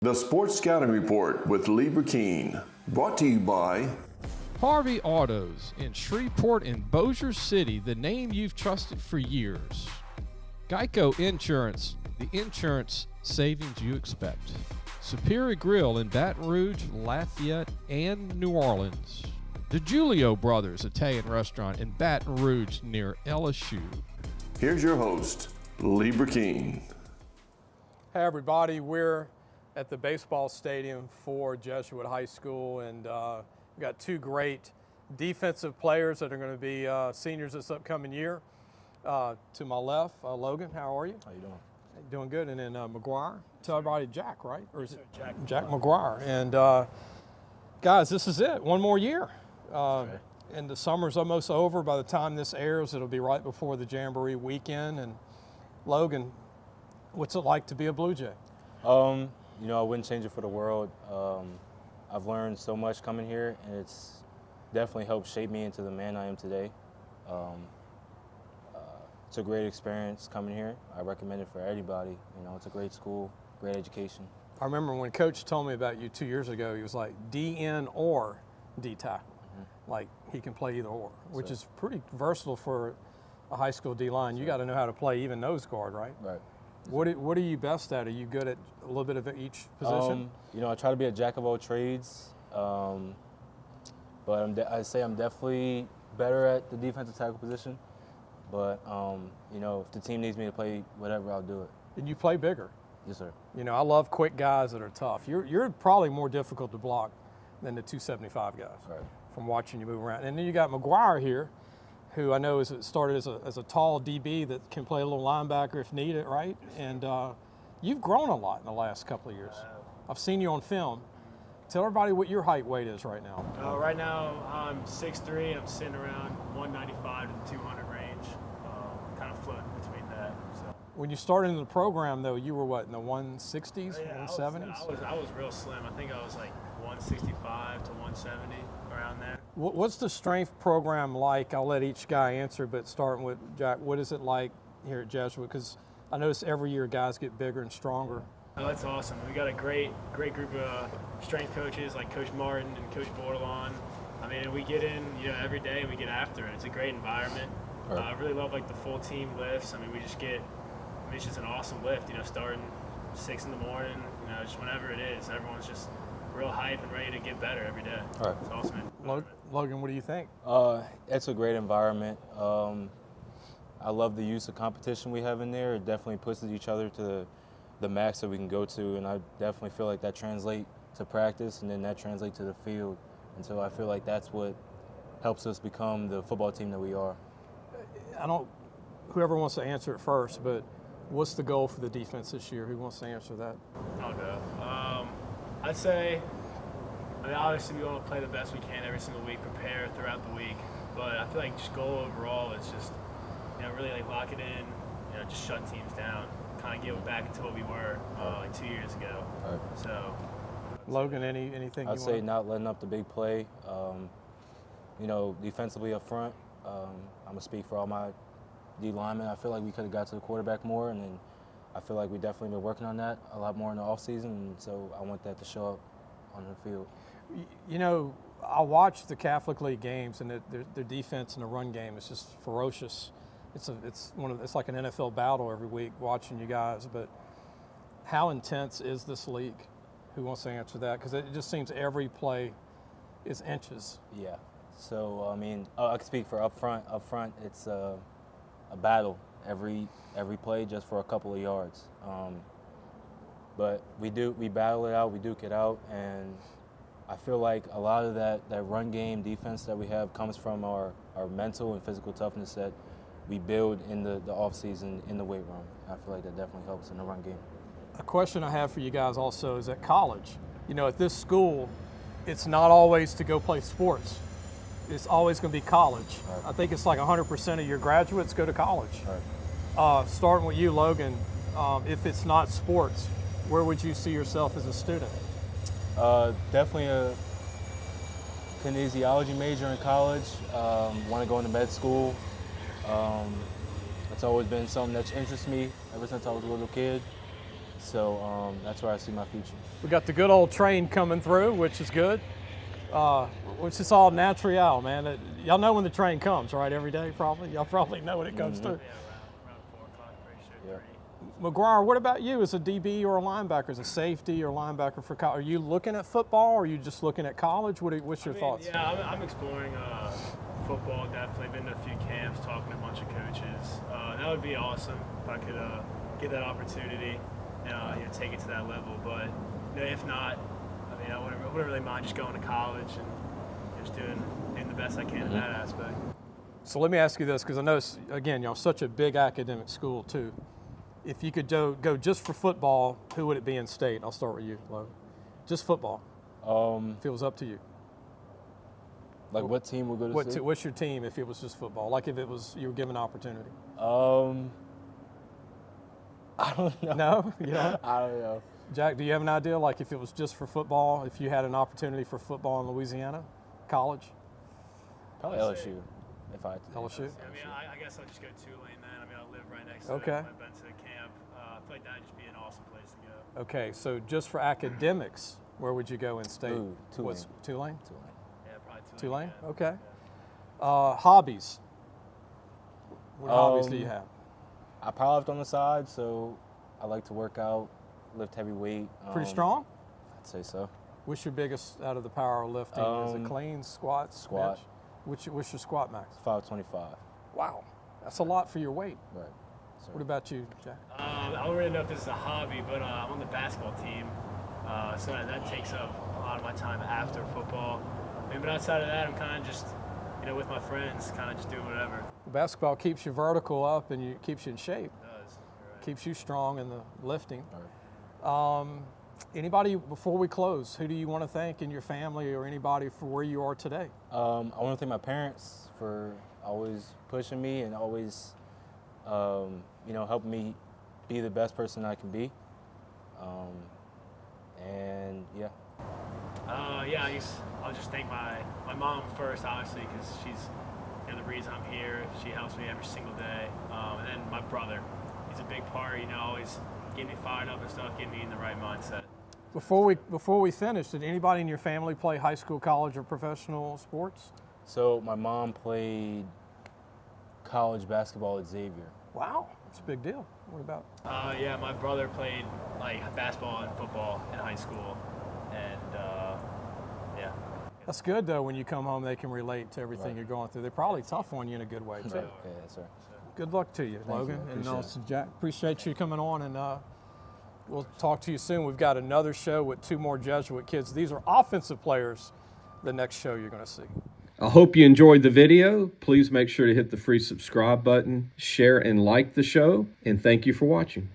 The Sports Scouting Report with Lee Burkeen, brought to you by Harvey Autos in Shreveport and Bossier City, the name you've trusted for years. Geico Insurance, the insurance savings you expect. Superior Grill in Baton Rouge, Lafayette, and New Orleans. The Giulio Brothers Italian Restaurant in Baton Rouge near LSU. Here's your host, Lee Burkeen. Hey everybody, we're at the baseball stadium for Jesuit High School, and we've got two great defensive players that are going to be seniors this upcoming year. To my left, Logan, how are you? How you doing? Doing good. And then McGuire. Tell everybody Jack, right? Or is it Jack McGuire? And guys, this is it. One more year. Okay. And the summer's almost over. By the time this airs, it'll be right before the Jamboree weekend. And Logan, what's it like to be a Blue Jay? You know, I wouldn't change it for the world. I've learned so much coming here, and it's definitely helped shape me into the man I am today. It's a great experience coming here. I recommend it for anybody. You know, it's a great school, great education. I remember when Coach told me about you 2 years ago, he was like DN or D tackle. Mm-hmm. Like he can play either or, which is pretty versatile for a high school D line. You got to know how to play even nose guard, right? Right. What are you best at? Are you good at a little bit of each position? You know, I try to be a jack of all trades, but I'd say I'm definitely better at the defensive tackle position. But, you know, if the team needs me to play whatever, I'll do it. And you play bigger. Yes, sir. You know, I love quick guys that are tough. You're probably more difficult to block than the 275 guys, right, from watching you move around. And then you got McGuire here, who I know started as a tall DB that can play a little linebacker if needed, right? And you've grown a lot in the last couple of years. I've seen you on film. Tell everybody what your height weight is right now. Right now I'm 6'3". I'm sitting around 195 to 200 range, kind of floating between that. So. When you started in the program, though, you were what, in the 160s, Yeah, 170s? I was real slim. I think I was like 165 to 170, around there. What's the strength program like? I'll let each guy answer, but starting with Jack, what is it like here at Jesuit? Because I notice every year guys get bigger and stronger. Oh, that's awesome. We got a great group of strength coaches like Coach Martin and Coach Bordelon. I mean, we get in, you know, every day and we get after it. It's a great environment. Right. I really love like the full team lifts. I mean, it's just an awesome lift, you know, starting 6 in the morning, you know, just whenever it is. Everyone's just real hype and ready to get better every day. All right. It's awesome. Logan, what do you think? It's a great environment. I love the use of competition we have in there. It definitely pushes each other to the max that we can go to, and I definitely feel like that translates to practice, and then that translates to the field. And so I feel like that's what helps us become the football team that we are. Whoever wants to answer it first, but what's the goal for the defense this year? Who wants to answer that? I'll go. I'd say, I mean, obviously we want to play the best we can every single week, prepare throughout the week, but I feel like just goal overall is just, you know, really like lock it in, you know, just shut teams down, kind of get back to what we were like 2 years ago. Right. So, Logan, anything I'd you say want? not letting up the big play. You know, defensively up front, I'm going to speak for all my D linemen. I feel like we could have got to the quarterback more, and then I feel like we definitely been working on that a lot more in the offseason, and so I want that to show up on the field. You know, I watch the Catholic League games, and their defense in the run game is just ferocious. It's like an NFL battle every week watching you guys. But how intense is this league? Who wants to answer that? Because it just seems every play is inches. Yeah. So I mean, I can speak for up front. Up front, it's a battle every play just for a couple of yards. But we battle it out, we duke it out, and I feel like a lot of that run game defense that we have comes from our mental and physical toughness that we build in the off-season in the weight room. I feel like that definitely helps in the run game. A question I have for you guys also is at college. You know, at this school, it's not always to go play sports. It's always going to be college. Right. I think it's like 100% of your graduates go to college. Right. Starting with you, Logan, if it's not sports, where would you see yourself as a student? Definitely a kinesiology major in college. Want to go into med school. It's always been something that's interested me ever since I was a little kid. So that's where I see my future. We got the good old train coming through, which is good. Which is all natural, man. Y'all know when the train comes, right? Every day, probably. Y'all probably know when it comes through. Yeah, around 4 o'clock, pretty sure. Yeah. McGuire, what about you as a DB or a linebacker, as a safety or linebacker for college? Are you looking at football, or are you just looking at college? What's your thoughts? Yeah, I'm exploring football. Definitely been to a few camps, talking to a bunch of coaches. That would be awesome if I could get that opportunity and take it to that level. But if not, I mean, I wouldn't really mind just going to college and just doing the best I can in that aspect. So let me ask you this, because I know, again, y'all such a big academic school too. If you could go just for football, who would it be in state? I'll start with you, Logan. Just football. If it was up to you. Like what team would go to state? What's your team if it was just football? Like if it was you were given an opportunity. I don't know. No, you don't? I don't know. Jack, do you have an idea? Like if it was just for football, if you had an opportunity for football in Louisiana, college? Probably LSU. If I had to. LSU. I mean, I guess I'll just go Tulane then. I mean, I live right next to Okay. it. I've been to the camp. I feel like that'd just be an awesome place to go. Okay, so just for academics, where would you go in state? Ooh, Tulane. What's Tulane? Tulane. Yeah, probably Tulane? again. Okay. Hobbies. What hobbies do you have? I powerlift on the side, so I like to work out, lift heavy weight. Pretty strong? I'd say so. What's your biggest out of the power lifting? Is it clean, squats, Squat. bench? What's your squat max? 525. Wow, that's a lot for your weight. Right. So What about you, Jack? I don't really know if this is a hobby, but I'm on the basketball team, so that takes up a lot of my time after football. I mean, but outside of that, I'm kind of just, with my friends, kind of just doing whatever. Basketball keeps you vertical up and keeps you in shape. It does. You're right. Keeps you strong in the lifting. Right. Anybody, before we close, who do you want to thank in your family or anybody for where you are today? I want to thank my parents for always pushing me and always, helping me be the best person I can be. And yeah. I'll just thank my mom first, obviously, because she's the reason I'm here. She helps me every single day. And then my brother, he's a big part, always getting me fired up and stuff, getting me in the right mindset. Before we finish, did anybody in your family play high school, college, or professional sports? So my mom played college basketball at Xavier. Wow, that's a big deal. What about? My brother played basketball and football in high school, and yeah. That's good though. When you come home, they can relate to everything Right. you're going through. They're probably tough on you in a good way too. Right. Okay, yes, sir. Good luck to you, Logan, you. I and appreciate also Jack. Appreciate you coming on, and we'll talk to you soon. We've got another show with 2 more Jesuit kids. These are offensive players. The next show you're going to see. I hope you enjoyed the video. Please make sure to hit the free subscribe button, share and like the show, and thank you for watching.